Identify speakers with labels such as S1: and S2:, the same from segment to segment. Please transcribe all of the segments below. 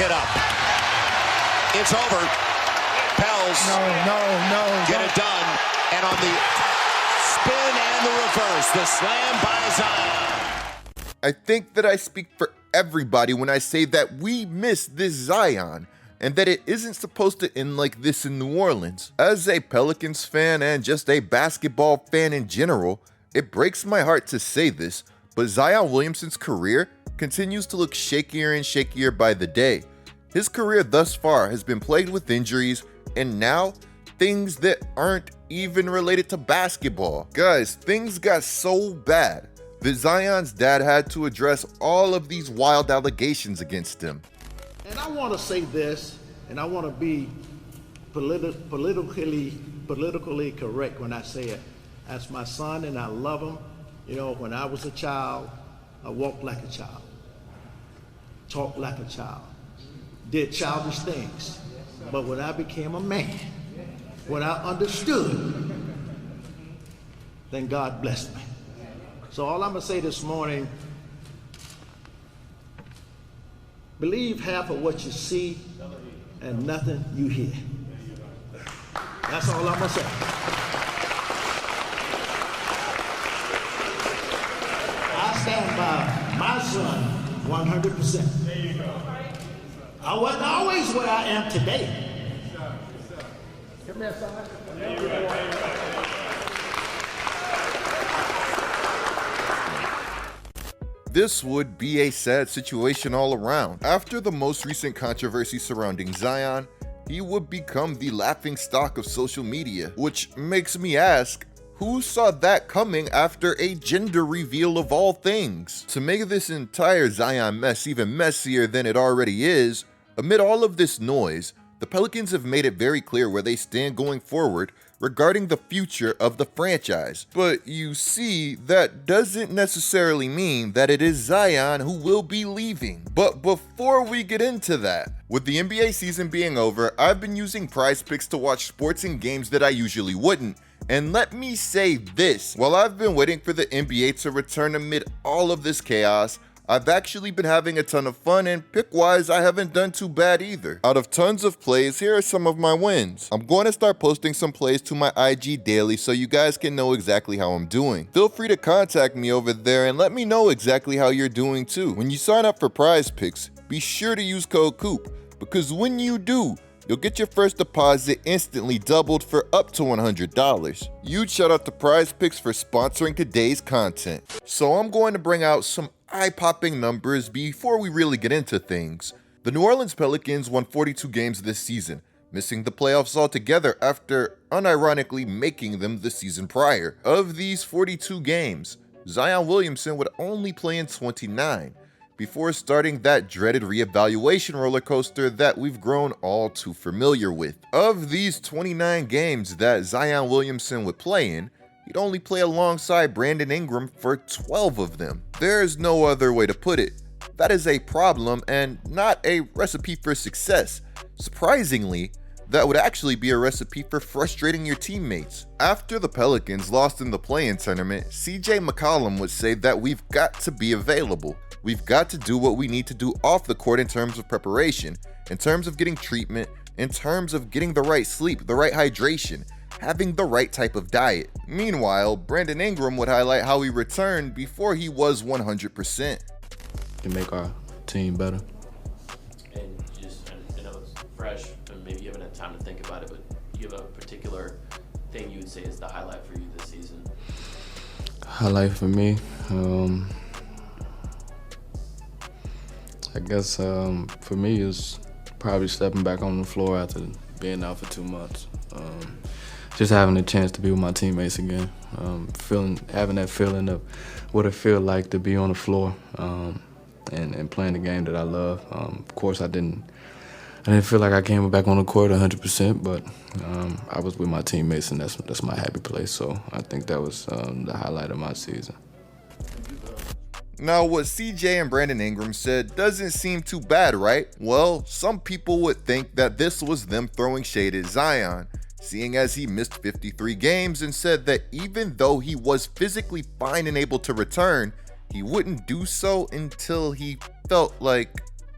S1: it up. It's over. Pels.
S2: No.
S1: Get it done. And on the spin and the reverse, the slam by Zion.
S3: I think that I speak for everybody when I say that we miss this Zion, and that it isn't supposed to end like this in New Orleans. As a Pelicans fan and just a basketball fan in general, it breaks my heart to say this, but Zion Williamson's career continues to look shakier and shakier by the day. His career thus far has been plagued with injuries, and now things that aren't even related to basketball. Guys, things got so bad that Zion's dad had to address all of these wild allegations against him.
S4: And I want to say this, and I want to be politically correct when I say it. That's my son, and I love him. You know, when I was a child, I walked like a child, talked like a child, did childish things. But when I became a man, when I understood, then God blessed me. So all I'm gonna say this morning, believe half of what you see and nothing you hear. That's all I'm gonna say. I stand by my son 100%. There you go. I wasn't always where I am today. Come here, son.
S3: This would be a sad situation all around. After the most recent controversy surrounding Zion, he would become the laughingstock of social media, which makes me ask, who saw that coming after a gender reveal of all things? To make this entire Zion mess even messier than it already is, amid all of this noise, the Pelicans have made it very clear where they stand going forward regarding the future of the franchise. But you see, that doesn't necessarily mean that it is Zion who will be leaving. But before we get into that, with the NBA season being over, I've been using PrizePicks to watch sports and games that I usually wouldn't. And let me say this, while I've been waiting for the NBA to return amid all of this chaos, I've actually been having a ton of fun, and pick-wise, I haven't done too bad either. Out of tons of plays, here are some of my wins. I'm going to start posting some plays to my IG daily so you guys can know exactly how I'm doing. Feel free to contact me over there and let me know exactly how you're doing too. When you sign up for PrizePicks, be sure to use code COOP, because when you do, you'll get your first deposit instantly doubled for up to $100. Huge shout out to PrizePicks for sponsoring today's content. So I'm going to bring out some eye-popping numbers before we really get into things. The New Orleans Pelicans won 42 games this season, missing the playoffs altogether after unironically making them the season prior. Of these 42 games, Zion Williamson would only play in 29, before starting that dreaded reevaluation roller coaster that we've grown all too familiar with. Of these 29 games that Zion Williamson would play in, he'd only play alongside Brandon Ingram for 12 of them. There's no other way to put it. That is a problem and not a recipe for success. Surprisingly, that would actually be a recipe for frustrating your teammates. After the Pelicans lost in the play-in tournament, CJ McCollum would say that we've got to be available. We've got to do what we need to do off the court in terms of preparation, in terms of getting treatment, in terms of getting the right sleep, the right hydration, having the right type of diet. Meanwhile, Brandon Ingram would highlight how he returned before he was 100%.
S5: To make our team better.
S6: And just, I know it's fresh, and maybe you haven't had time to think about it, but you have a particular thing you would say is the highlight for you this season?
S5: Highlight for me, I guess for me is probably stepping back on the floor after being out for 2 months. Just having a chance to be with my teammates again, having that feeling of what it feels like to be on the floor and playing the game that I love. Of course, I didn't feel like I came back on the court 100%, but I was with my teammates, and that's my happy place. So I think that was the highlight of my season.
S3: Now, what CJ and Brandon Ingram said doesn't seem too bad, right? Well, some people would think that this was them throwing shade at Zion, seeing as he missed 53 games and said that even though he was physically fine and able to return, he wouldn't do so until he felt like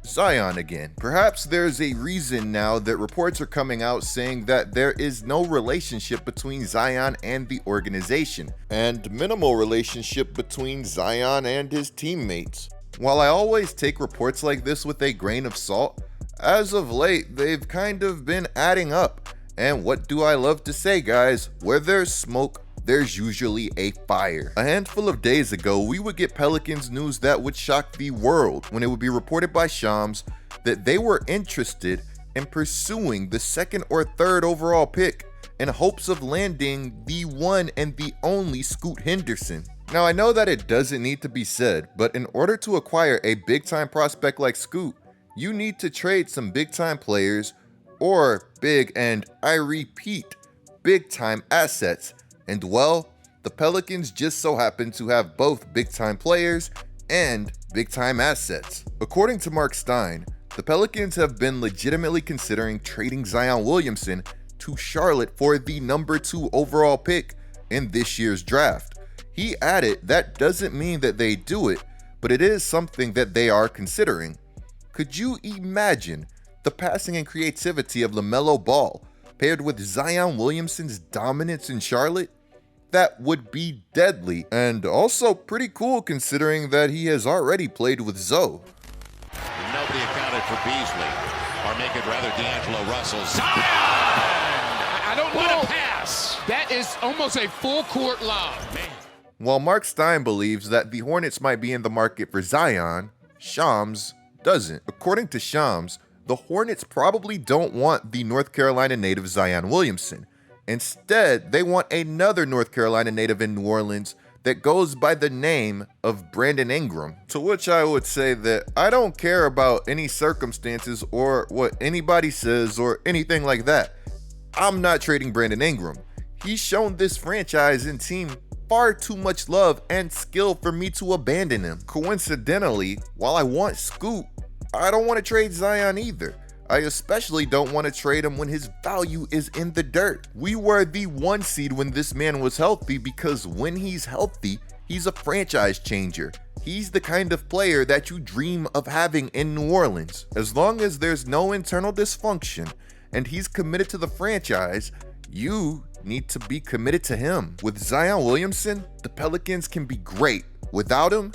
S3: Zion again. Perhaps there's a reason now that reports are coming out saying that there is no relationship between Zion and the organization, and minimal relationship between Zion and his teammates. While I always take reports like this with a grain of salt, as of late they've kind of been adding up. And what do I love to say, guys? Where there's smoke, there's usually a fire. A handful of days ago, we would get Pelicans news that would shock the world when it would be reported by Shams that they were interested in pursuing the 2nd or 3rd overall pick in hopes of landing the one and the only Scoot Henderson. Now, I know that it doesn't need to be said, but in order to acquire a big-time prospect like Scoot, you need to trade some big-time players or big, and I repeat, big-time assets. And well, the Pelicans just so happen to have both big-time players and big-time assets. According to Mark Stein, the Pelicans have been legitimately considering trading Zion Williamson to Charlotte for the number 2 overall pick in this year's draft. He added that doesn't mean that they do it, but it is something that they are considering. Could you imagine the passing and creativity of LaMelo Ball paired with Zion Williamson's dominance in Charlotte? That would be deadly, and also pretty cool considering that he has already played with Zoe.
S1: Nobody accounted for Beasley, or make it rather D'Angelo Russell. Zion!
S2: I don't
S1: What
S2: know.
S1: a pass!
S2: That is almost a full court lob.
S1: Man.
S3: While Mark Stein believes that the Hornets might be in the market for Zion, Shams doesn't. According to Shams, the Hornets probably don't want the North Carolina native Zion Williamson. Instead, they want another North Carolina native in New Orleans that goes by the name of Brandon Ingram. To which I would say that I don't care about any circumstances or what anybody says or anything like that. I'm not trading Brandon Ingram. He's shown this franchise and team far too much love and skill for me to abandon him. Coincidentally, while I want Scoot, I don't want to trade Zion either. I especially don't want to trade him when his value is in the dirt. We were the 1 seed when this man was healthy because when he's healthy, he's a franchise changer. He's the kind of player that you dream of having in New Orleans. As long as there's no internal dysfunction and he's committed to the franchise, you need to be committed to him. With Zion Williamson, the Pelicans can be great. Without him,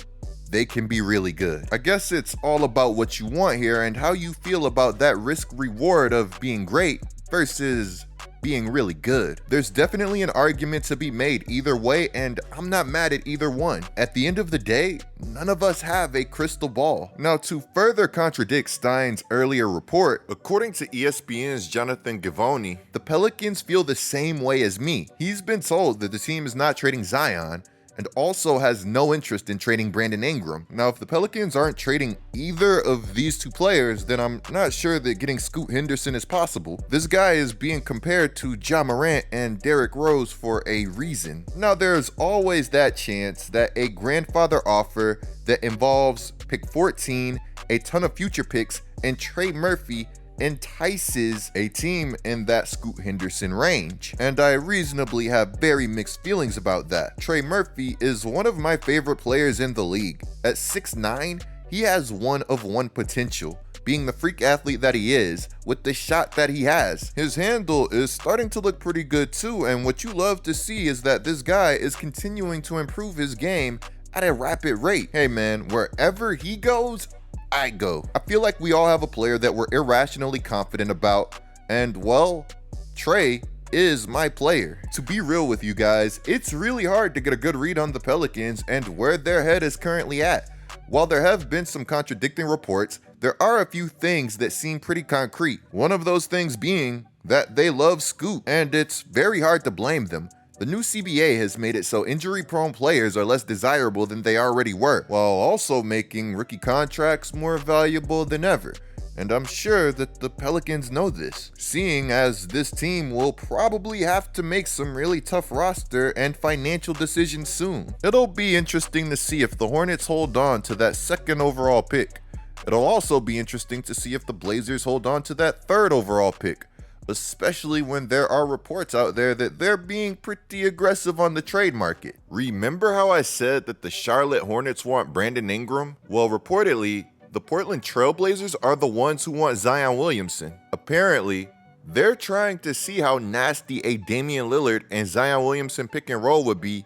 S3: they can be really good. I guess it's all about what you want here and how you feel about that risk reward of being great versus being really good. There's definitely an argument to be made either way, and I'm not mad at either one. At the end of the day, none of us have a crystal ball. Now, to further contradict Stein's earlier report, according to ESPN's Jonathan Givony, the Pelicans feel the same way as me. He's been told that the team is not trading Zion, and also has no interest in trading Brandon Ingram. Now, if the Pelicans aren't trading either of these 2 players, then I'm not sure that getting Scoot Henderson is possible. This guy is being compared to Ja Morant and Derrick Rose for a reason. Now, there's always that chance that a grandfather offer that involves pick 14, a ton of future picks, and Trey Murphy entices a team in that Scoot Henderson range, and I reasonably have very mixed feelings about that. Trey Murphy is one of my favorite players in the league. At 6'9", he has one of one potential, being the freak athlete that he is with the shot that he has. His handle is starting to look pretty good too, and what you love to see is that this guy is continuing to improve his game at a rapid rate. Hey man, wherever he goes, I go. I feel like we all have a player that we're irrationally confident about, and well, Trey is my player. To be real with you guys, it's really hard to get a good read on the Pelicans and where their head is currently at. While there have been some contradicting reports, there are a few things that seem pretty concrete. One of those things being that they love Scoot, and it's very hard to blame them. The new CBA has made it so injury-prone players are less desirable than they already were, while also making rookie contracts more valuable than ever. And I'm sure that the Pelicans know this, seeing as this team will probably have to make some really tough roster and financial decisions soon. It'll be interesting to see if the Hornets hold on to that 2nd overall pick. It'll also be interesting to see if the Blazers hold on to that 3rd overall pick, especially when there are reports out there that they're being pretty aggressive on the trade market. Remember how I said that the Charlotte Hornets want Brandon Ingram? Well, reportedly, The Portland Trailblazers are the ones who want Zion Williamson. Apparently, they're trying to see how nasty a Damian Lillard and Zion Williamson pick and roll would be,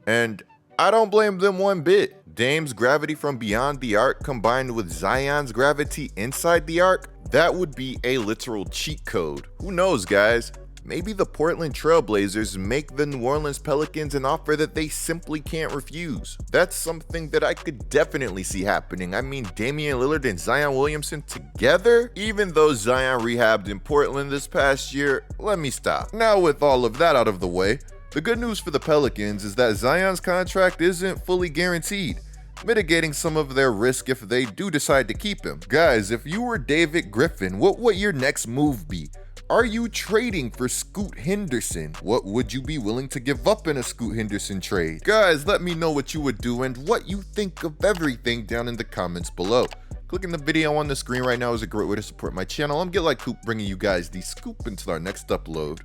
S3: and I don't blame them one bit. Dame's gravity from beyond the arc combined with Zion's gravity inside the arc, that would be a literal cheat code. Who knows, guys? Maybe the Portland Trailblazers make the New Orleans Pelicans an offer that they simply can't refuse. That's something that I could definitely see happening. I mean, Damian Lillard and Zion Williamson together? Even though Zion rehabbed in Portland this past year, let me stop. Now with all of that out of the way, the good news for the Pelicans is that Zion's contract isn't fully guaranteed, mitigating some of their risk if they do decide to keep him. Guys, if you were David Griffin, what would your next move be? Are you trading for Scoot Henderson? What would you be willing to give up in a Scoot Henderson trade? Guys, let me know what you would do and what you think of everything down in the comments below. Clicking the video on the screen right now is a great way to support my channel. I'm GetLikeCoop, bringing you guys the scoop until our next upload.